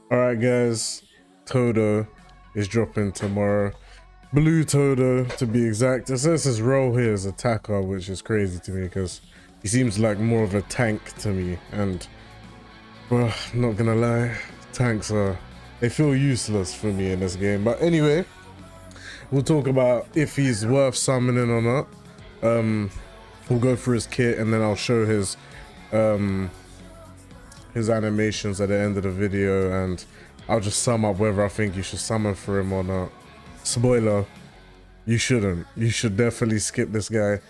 All right, guys, Todo is dropping tomorrow. Blue Todo, to be exact. It says his role here is attacker, which is crazy to me because he seems like more of a tank to me. And, well, I'm not gonna lie, tanks they feel useless for me in this game. But anyway, we'll talk about if he's worth summoning or not. We'll go through his kit and then I'll show his animations at the end of the video, and I'll just sum up whether I think you should summon for him or not. Spoiler, you shouldn't. You should definitely skip this guy.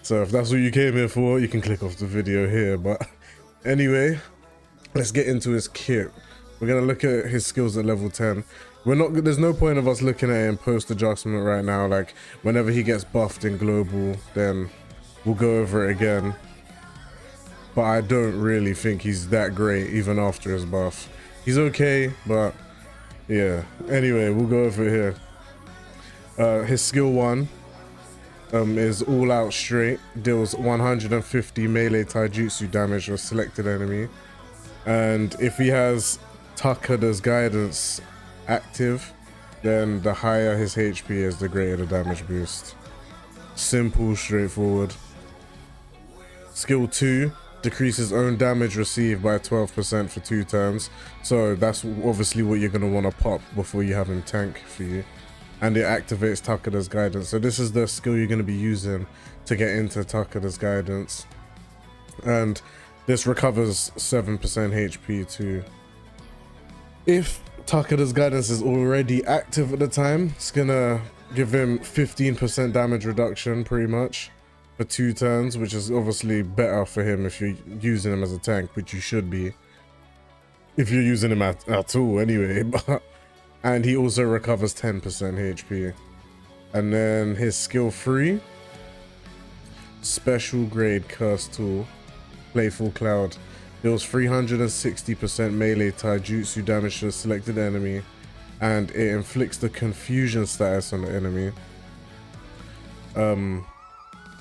So if that's what you came here for, you can click off the video here. But anyway, let's get into his kit. We're gonna look at his skills at level 10. There's no point of us looking at it in post adjustment right now. Like whenever he gets buffed in global, then we'll go over it again. But I don't really think he's that great even after his buff. He's okay, but yeah. Anyway, we'll go over it here. His skill 1 is all out straight, deals 150 melee taijutsu damage to a selected enemy. And if he has Takada's guidance active, then the higher his HP is, the greater the damage boost. Simple, straightforward. Skill 2 decreases own damage received by 12% for 2 turns. So that's obviously what you're going to want to pop before you have him tank for you. And it activates Takada's guidance. So this is the skill you're going to be using to get into Takada's guidance. And this recovers 7% HP too. If Takada's guidance is already active at the time, it's going to give him 15% damage reduction pretty much for 2 turns, which is obviously better for him if you're using him as a tank, which you should be if you're using him at all anyway. And he also recovers 10% HP. And then his skill 3, special grade curse tool, playful cloud, deals 360% melee taijutsu damage to a selected enemy, and it inflicts the confusion status on the enemy.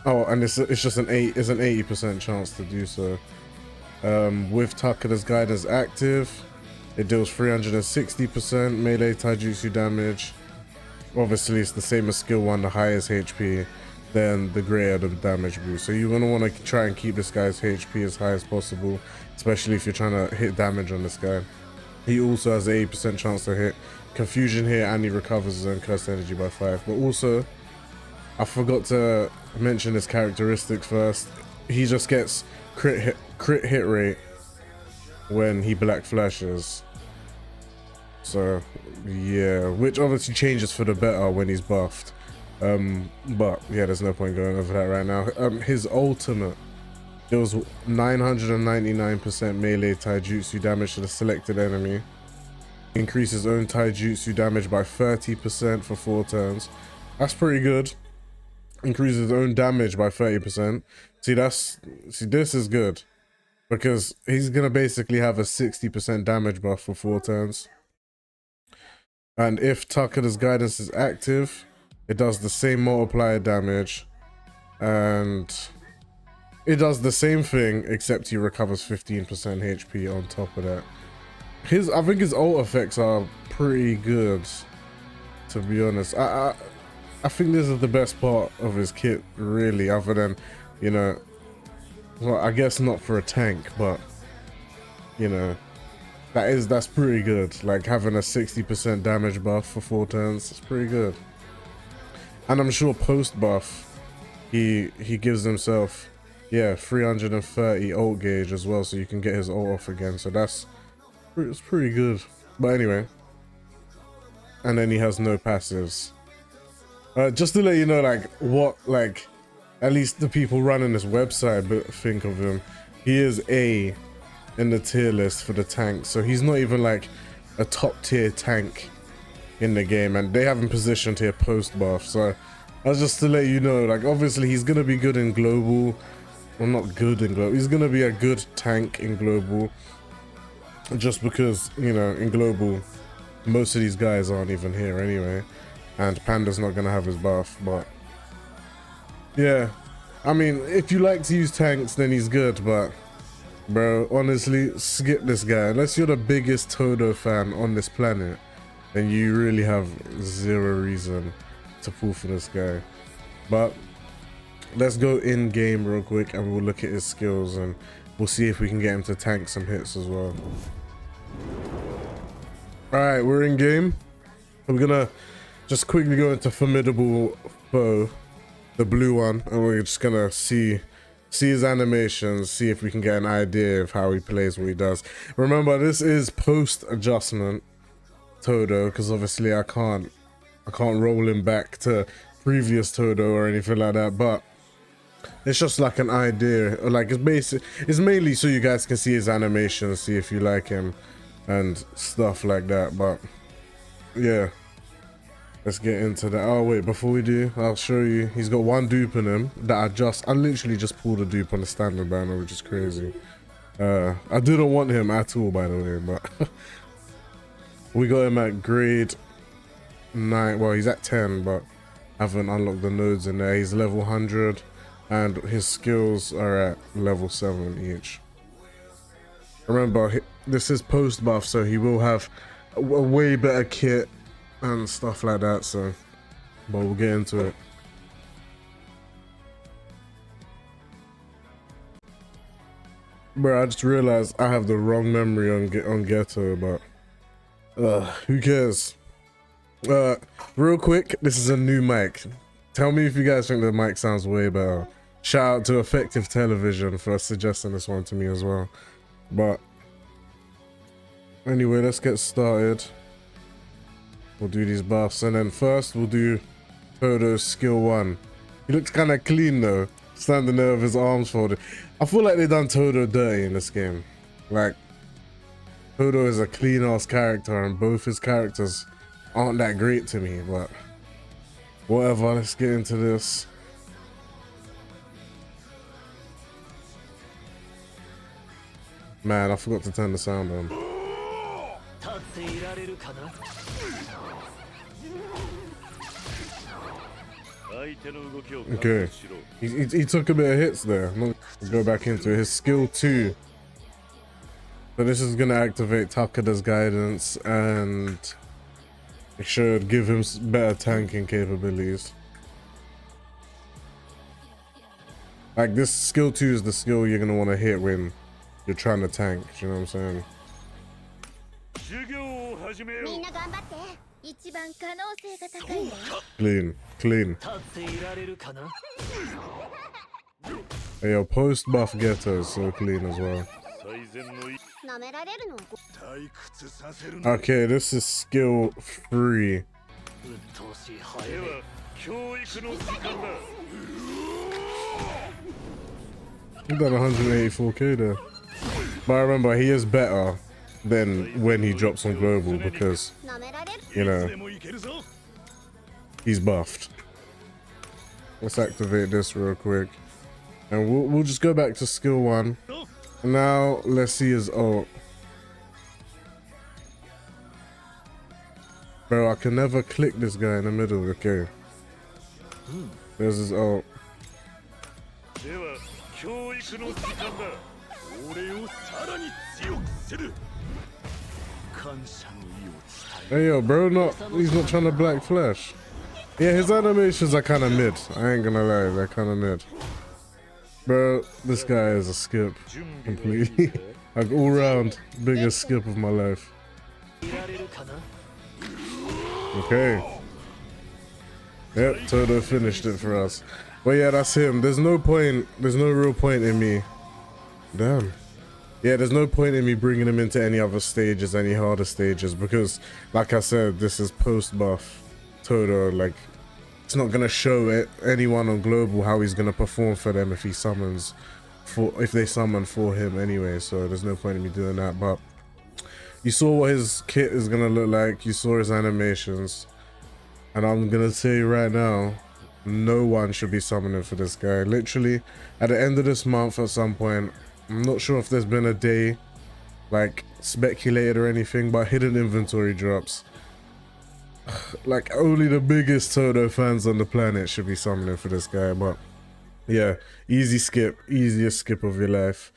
Oh, and it's just an 80% chance to do so. With Takada's guidance active, it deals 360% melee taijutsu damage. Obviously, it's the same as skill 1, the highest HP, then the greater the damage boost. So you're gonna want to try and keep this guy's HP as high as possible, especially if you're trying to hit damage on this guy. He also has an 80% chance to hit confusion here, and he recovers his own cursed energy by 5. But also, I forgot to mention his characteristics first. He just gets crit hit rate when he black flashes. So yeah, which obviously changes for the better when he's buffed. But yeah, there's no point going over that right now. His ultimate deals 999% melee taijutsu damage to the selected enemy. Increases own taijutsu damage by 30% for 4 turns. That's pretty good. Increases own damage by 30%. See, this is good because he's gonna basically have a 60% damage buff for 4 turns. And if Takada's guidance is active, it does the same multiplier damage, and it does the same thing except he recovers 15% HP on top of that. I think his ult effects are pretty good, to be honest. I think this is the best part of his kit, really, other than, you know, well, I guess not for a tank, but, you know, that's pretty good. Like having a 60% damage buff for 4 turns, it's pretty good. And I'm sure post buff, he gives himself, yeah, 330 ult gauge as well, so you can get his ult off again. So it's pretty good. But anyway, and then he has no passives. Just to let you know, like at least the people running this website think of him. He is A in the tier list for the tank, so he's not even like a top tier tank in the game, and they have him positioned here post buff. So that's just to let you know, like obviously he's gonna be good in global. Well, not good in global. He's gonna be a good tank in global, just because, you know, in global most of these guys aren't even here anyway. And Panda's not gonna have his buff, but yeah, I mean, if you like to use tanks, then he's good, but Bro, honestly, skip this guy. Unless you're the biggest Todo fan on this planet, then you really have zero reason to pull for this guy. But let's go in game real quick and we'll look at his skills and we'll see if we can get him to tank some hits as well. Alright, we're in game. We're gonna just quickly go into Formidable Foe, the blue one, and we're just gonna see his animations, see if we can get an idea of how he plays, what he does. Remember, this is post adjustment Todo, because obviously I can't roll him back to previous Todo or anything like that, but it's just like an idea. Like, it's mainly so you guys can see his animations, see if you like him and stuff like that. But yeah, let's get into that. Oh wait, before we do, I'll show you. He's got one dupe in him that I literally just pulled a dupe on the standard banner, which is crazy. I didn't want him at all, by the way, but we got him at grade 9. Well, he's at 10, but I haven't unlocked the nodes in there. He's level 100 and his skills are at level 7 each. Remember, this is post buff, so he will have a way better kit and stuff like that, so but we'll get into it. Bro, I just realized I have the wrong memory on Ghetto, but who cares? Real quick, this is a new mic. Tell me if you guys think the mic sounds way better. Shout out to Effective Television for suggesting this one to me as well. But anyway, let's get started. We'll do these buffs, and then first we'll do Todo's skill 1. He looks kind of clean though, standing there with his arms folded. I feel like they done Todo dirty in this game. Like, Todo is a clean ass character and both his characters aren't that great to me, but whatever, let's get into this. Man, I forgot to turn the sound on. Okay, he took a bit of hits there. Go back into his skill 2. So this is gonna activate Takada's guidance and it should give him better tanking capabilities. Like, this skill 2 is the skill you're gonna want to hit when you're trying to tank, you know what I'm saying? Clean, clean. Hey, yo, post buff Ghetto is so clean as well. Okay, this is skill 3. He got 184k there. But remember, he is better than when he drops on global because, you know, he's buffed. Let's activate this real quick. And we'll just go back to skill 1. And now let's see his ult. Bro, I can never click this guy in the middle. Okay. There's his ult. Hey yo, bro, he's not trying to black flash. Yeah, his animations are kind of mid. I ain't gonna lie, they're kind of mid. Bro, this guy is a skip completely. Like, all round biggest skip of my life. Okay. Yep, Todo finished it for us. But yeah, that's him. There's no real point in me. Damn. Yeah, there's no point in me bringing him into any other stages, any harder stages, because, like I said, this is post-buff Todo. Like, it's not gonna show anyone on global how he's gonna perform for them if he summons, if they summon for him anyway. So there's no point in me doing that. But you saw what his kit is gonna look like. You saw his animations, and I'm gonna say right now, no one should be summoning for this guy. Literally, at the end of this month, at some point. I'm not sure if there's been a day like speculated or anything, but hidden inventory drops. Like, only the biggest Todo fans on the planet should be summoning for this guy. But yeah, easy skip, easiest skip of your life.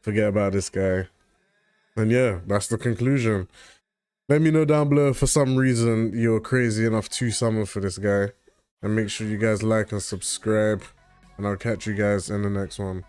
Forget about this guy. And yeah, that's the conclusion. Let me know down below if for some reason you're crazy enough to summon for this guy. And make sure you guys like and subscribe. And I'll catch you guys in the next one.